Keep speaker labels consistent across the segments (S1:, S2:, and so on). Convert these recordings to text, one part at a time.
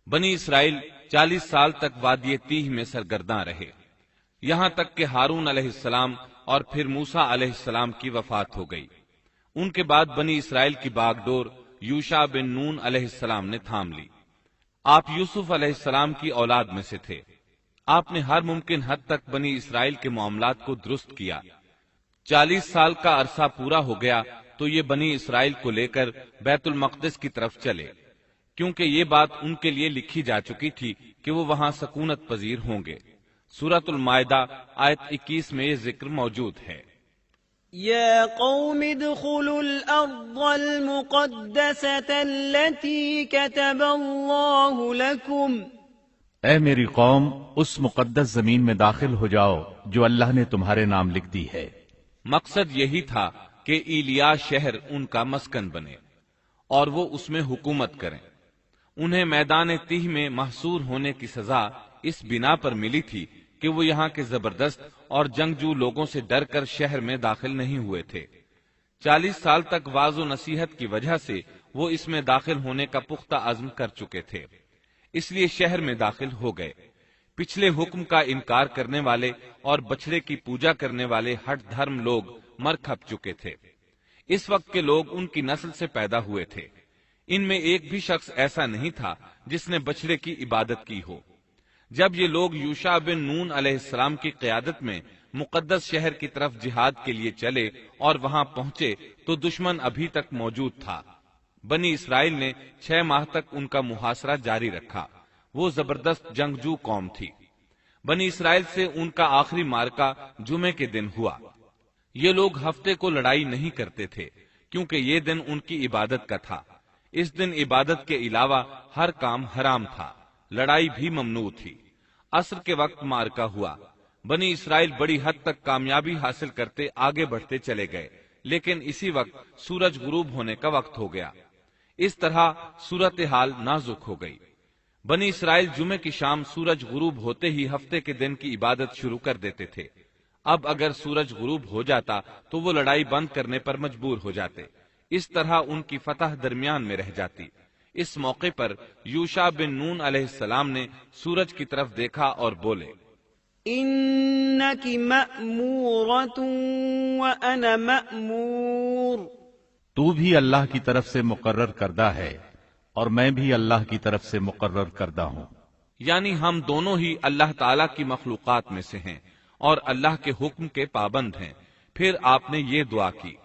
S1: بنی اسرائیل 40 سال تک وادی تیہ میں سرگرداں رہے، یہاں تک کہ ہارون علیہ السلام اور پھر موسیٰ علیہ السلام کی وفات ہو گئی۔ ان کے بعد بنی اسرائیل کی باغ ڈور یوشع بن نون علیہ السلام نے تھام لی۔ آپ یوسف علیہ السلام کی اولاد میں سے تھے۔ آپ نے ہر ممکن حد تک بنی اسرائیل کے معاملات کو درست کیا۔ 40 سال کا عرصہ پورا ہو گیا تو یہ بنی اسرائیل کو لے کر بیت المقدس کی طرف چلے، کیونکہ یہ بات ان کے لیے لکھی جا چکی تھی کہ وہ وہاں سکونت پذیر ہوں گے۔ سورۃ المائدہ آیت 21 میں یہ ذکر موجود ہے۔
S2: يا قوم ادخلوا الأرض المقدسة التي كتب الله لكم۔
S3: اے میری قوم، اس مقدس زمین میں داخل ہو جاؤ جو اللہ نے تمہارے نام لکھ دی ہے۔
S1: مقصد یہی تھا کہ ایلیا شہر ان کا مسکن بنے اور وہ اس میں حکومت کریں۔ انہیں میدان تیہ میں محصور ہونے کی سزا اس بنا پر ملی تھی کہ وہ یہاں کے زبردست اور جنگجو لوگوں سے ڈر کر شہر میں داخل نہیں ہوئے تھے۔ 40 سال تک واعظ و نصیحت کی وجہ سے وہ اس میں داخل ہونے کا پختہ عزم کر چکے تھے، اس لیے شہر میں داخل ہو گئے۔ پچھلے حکم کا انکار کرنے والے اور بچڑے کی پوجا کرنے والے ہٹ دھرم لوگ مر کھپ چکے تھے۔ اس وقت کے لوگ ان کی نسل سے پیدا ہوئے تھے۔ ان میں ایک بھی شخص ایسا نہیں تھا جس نے بچڑے کی عبادت کی ہو۔ جب یہ لوگ یوشع بن نون علیہ السلام کی قیادت میں مقدس شہر کی طرف جہاد کے لیے چلے اور وہاں پہنچے تو دشمن ابھی تک موجود تھا۔ بنی اسرائیل نے 6 ماہ تک ان کا محاصرہ جاری رکھا۔ وہ زبردست جنگجو قوم تھی۔ بنی اسرائیل سے ان کا آخری معرکہ جمعے کے دن ہوا۔ یہ لوگ ہفتے کو لڑائی نہیں کرتے تھے کیونکہ یہ دن ان کی عبادت کا تھا۔ اس دن عبادت کے علاوہ ہر کام حرام تھا، لڑائی بھی ممنوع تھی۔ عصر کے وقت معرکہ ہوا۔ بنی اسرائیل بڑی حد تک کامیابی حاصل کرتے آگے بڑھتے چلے گئے، لیکن اسی وقت سورج غروب ہونے کا وقت ہو گیا۔ اس طرح صورتحال نازک ہو گئی۔ بنی اسرائیل جمعے کی شام سورج غروب ہوتے ہی ہفتے کے دن کی عبادت شروع کر دیتے تھے۔ اب اگر سورج غروب ہو جاتا تو وہ لڑائی بند کرنے پر مجبور ہو جاتے، اس طرح ان کی فتح درمیان میں رہ جاتی۔ اس موقع پر یوشع بن نون علیہ السلام نے سورج کی طرف دیکھا اور بولے،
S2: إنك مأمورة وأنا مأمور۔
S3: تو بھی اللہ کی طرف سے مقرر کردہ ہے اور میں بھی اللہ کی طرف سے مقرر کردہ ہوں۔
S1: یعنی ہم دونوں ہی اللہ تعالی کی مخلوقات میں سے ہیں اور اللہ کے حکم کے پابند ہیں۔ پھر آپ نے یہ دعا کی،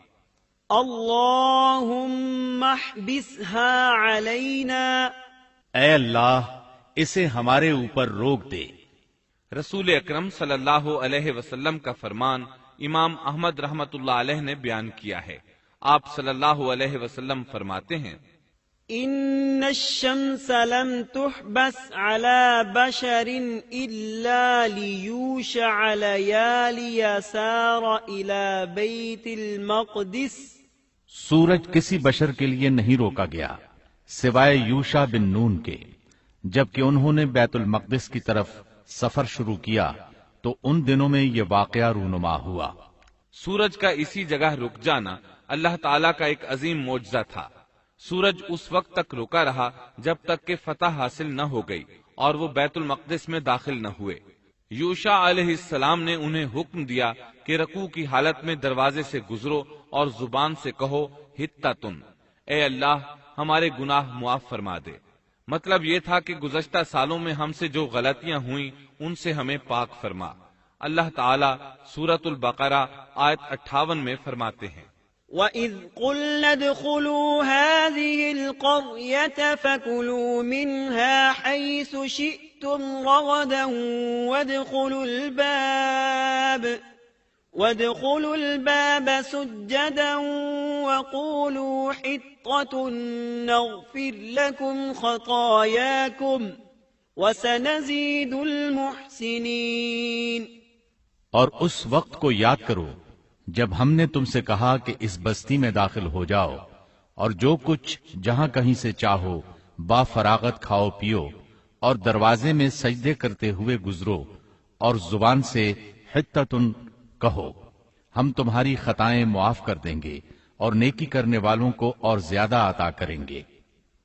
S2: اللہم احبسها علینا۔
S3: اے اللہ، اسے ہمارے اوپر روک دے۔
S1: رسول اکرم صلی اللہ علیہ وسلم کا فرمان امام احمد رحمت اللہ علیہ نے بیان کیا ہے۔ آپ صلی اللہ علیہ وسلم فرماتے ہیں،
S2: ان الشمس لم تحبس على بشر الا ليوشع ليالي سار الى بیت المقدس۔
S3: سورج کسی بشر کے لیے نہیں روکا گیا سوائے یوشع بن نون کے۔ جبکہ انہوں نے بیت المقدس کی طرف سفر شروع کیا تو ان دنوں میں یہ واقعہ رونما ہوا۔
S1: سورج کا اسی جگہ رک جانا اللہ تعالیٰ کا ایک عظیم معجزہ تھا۔ سورج اس وقت تک رکا رہا جب تک کہ فتح حاصل نہ ہو گئی اور وہ بیت المقدس میں داخل نہ ہوئے۔ یوشع علیہ السلام نے انہیں حکم دیا کہ رکوع کی حالت میں دروازے سے گزرو اور زبان سے کہو حطۃ، اے اللہ ہمارے گناہ معاف فرما دے۔ مطلب یہ تھا کہ گزشتہ سالوں میں ہم سے جو غلطیاں ہوئیں ان سے ہمیں پاک فرما۔ اللہ تعالیٰ سورۃ البقرہ آیت 58 میں فرماتے ہیں،
S2: وَإِذْ قُلْنَا ادْخُلُوا هَٰذِهِ الْقَرْيَةَ فَكُلُوا مِنْهَا حَيْثُ شِئْتُمْ رَغَدًا وَادْخُلُوا الْبَابَ سُجَّدًا وَقُولُوا حِطَّةٌ نَغْفِرْ لَكُمْ خَطَايَاكُمْ وَسَنَزِيدُ الْمُحْسِنِينَ۔
S3: اور اس وقت کو یاد کرو جب ہم نے تم سے کہا کہ اس بستی میں داخل ہو جاؤ اور جو کچھ جہاں کہیں سے چاہو با فراغت کھاؤ پیو اور دروازے میں سجدے کرتے ہوئے گزرو اور زبان سے حطۃ کہو، ہم تمہاری خطائیں معاف کر دیں گے اور نیکی کرنے والوں کو اور زیادہ عطا کریں گے۔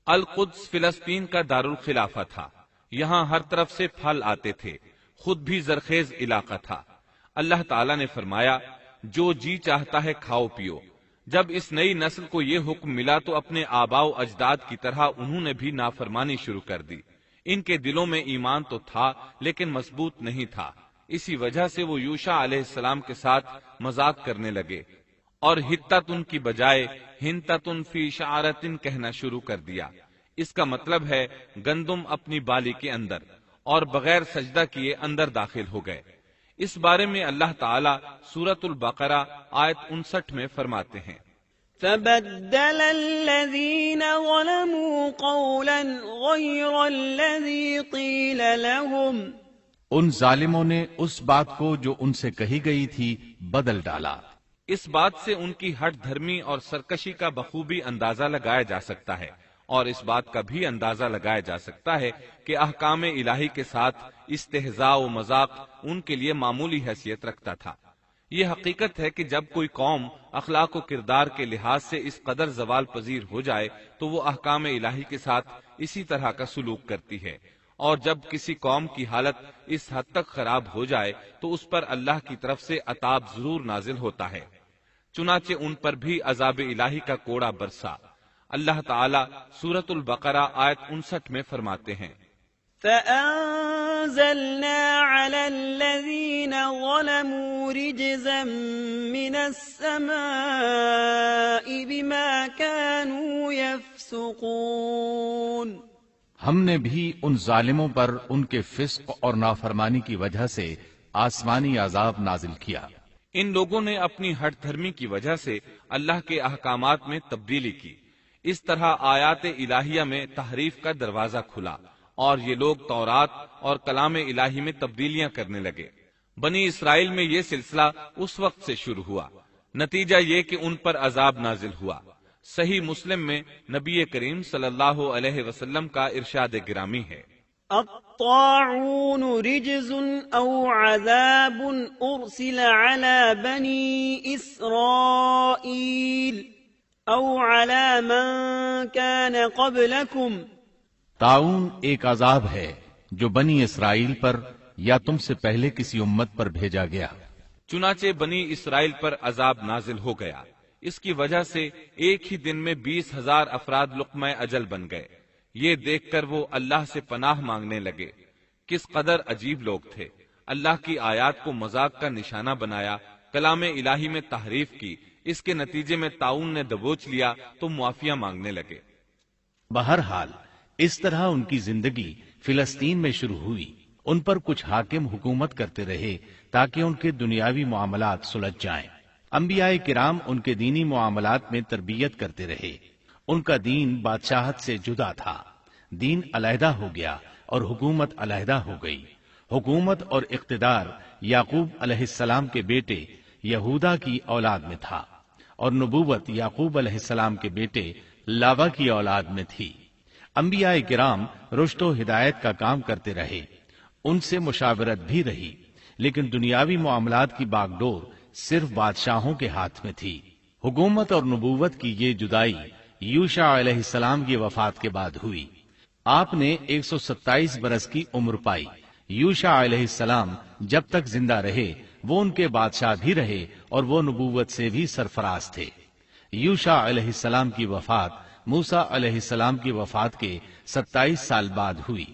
S1: القدس فلسطین کا دارالخلافہ تھا، یہاں ہر طرف سے پھل آتے تھے، خود بھی زرخیز علاقہ تھا۔ اللہ تعالیٰ نے فرمایا جو جی چاہتا ہے کھاؤ پیو۔ جب اس نئی نسل کو یہ حکم ملا تو اپنے آباء و اجداد کی طرح انہوں نے بھی نافرمانی شروع کر دی۔ ان کے دلوں میں ایمان تو تھا لیکن مضبوط نہیں تھا، اسی وجہ سے وہ یوشع علیہ السلام کے ساتھ مذاق کرنے لگے اور حتتن کی بجائے ہنتتن فی شعرتن کہنا شروع کر دیا۔ اس کا مطلب ہے گندم اپنی بالی کے اندر، اور بغیر سجدہ کیے اندر داخل ہو گئے۔ اس بارے میں اللہ تعالیٰ سورۃ البقرہ آیت 59 میں فرماتے ہیں
S2: فبدل الذين ظلموا قولا غير الذي قيل لهم،
S3: ان ظالموں نے اس بات کو جو ان سے کہی گئی تھی بدل ڈالا۔
S1: اس بات سے ان کی ہٹ دھرمی اور سرکشی کا بخوبی اندازہ لگایا جا سکتا ہے، اور اس بات کا بھی اندازہ لگایا جا سکتا ہے کہ احکام الہی کے ساتھ استہزاء و مذاق ان کے لیے معمولی حیثیت رکھتا تھا۔ یہ حقیقت ہے کہ جب کوئی قوم اخلاق و کردار کے لحاظ سے اس قدر زوال پذیر ہو جائے تو وہ احکام الہی کے ساتھ اسی طرح کا سلوک کرتی ہے، اور جب کسی قوم کی حالت اس حد تک خراب ہو جائے تو اس پر اللہ کی طرف سے عذاب ضرور نازل ہوتا ہے۔ چنانچہ ان پر بھی عذاب الہی کا کوڑا برسا۔ اللہ تعالیٰ سورۃ البقرہ آیت 59 میں فرماتے ہیں
S2: فَأَنزَلْنَا عَلَى الَّذِينَ ظَلَمُوا رِجْزًا مِّنَ السَّمَاءِ بِمَا كَانُوا يَفْسُقُونَ،
S3: ہم نے بھی ان ظالموں پر ان کے فسق اور نافرمانی کی وجہ سے آسمانی عذاب نازل کیا۔
S1: ان لوگوں نے اپنی ہٹ دھرمی کی وجہ سے اللہ کے احکامات میں تبدیلی کی، اس طرح آیات الہیہ میں تحریف کا دروازہ کھلا اور یہ لوگ تورات اور کلام الہی میں تبدیلیاں کرنے لگے۔ بنی اسرائیل میں یہ سلسلہ اس وقت سے شروع ہوا، نتیجہ یہ کہ ان پر عذاب نازل ہوا۔ صحیح مسلم میں نبی کریم صلی اللہ علیہ وسلم کا ارشاد گرامی ہے
S2: الطاعون رجز او عذاب ارسل على بني اسرائیل او على من كان قبلكم،
S3: طاعون ایک عذاب ہے جو بنی اسرائیل پر یا تم سے پہلے کسی امت پر بھیجا گیا۔
S1: چنانچہ بنی اسرائیل پر عذاب نازل ہو گیا، اس کی وجہ سے ایک ہی دن میں 20,000 افراد لقمہ اجل بن گئے۔ یہ دیکھ کر وہ اللہ سے پناہ مانگنے لگے۔ کس قدر عجیب لوگ تھے، اللہ کی آیات کو مذاق کا نشانہ بنایا، کلام الہی میں تحریف کی، اس کے نتیجے میں طاعون نے دبوچ لیا تو معافیہ مانگنے لگے۔
S3: بہرحال اس طرح ان کی زندگی فلسطین میں شروع ہوئی۔ ان پر کچھ حاکم حکومت کرتے رہے تاکہ ان کے دنیاوی معاملات سلجھ جائیں۔ انبیاء کرام ان کے دینی معاملات میں تربیت کرتے رہے۔ ان کا دین بادشاہت سے جدا تھا، دین علیحدہ ہو گیا اور حکومت علیحدہ ہو گئی۔ حکومت اور اقتدار یعقوب علیہ السلام کے بیٹے یہودا کی اولاد میں تھا، اور نبوت یعقوب علیہ السلام کے بیٹے لاوا کی اولاد میں تھی۔ انبیاء کرام رشد و ہدایت کا کام کرتے رہے، ان سے مشاورت بھی رہی، لیکن دنیاوی معاملات کی باغ ڈور صرف بادشاہوں کے ہاتھ میں تھی۔ حکومت اور نبوت کی یہ جدائی یوشع علیہ السلام کی وفات کے بعد ہوئی۔ آپ نے 127 برس کی عمر پائی۔ یوشع علیہ السلام جب تک زندہ رہے وہ ان کے بادشاہ بھی رہے اور وہ نبوت سے بھی سرفراز تھے۔ یوشع علیہ السلام کی وفات موسیٰ علیہ السلام کی وفات کے 27 سال بعد ہوئی۔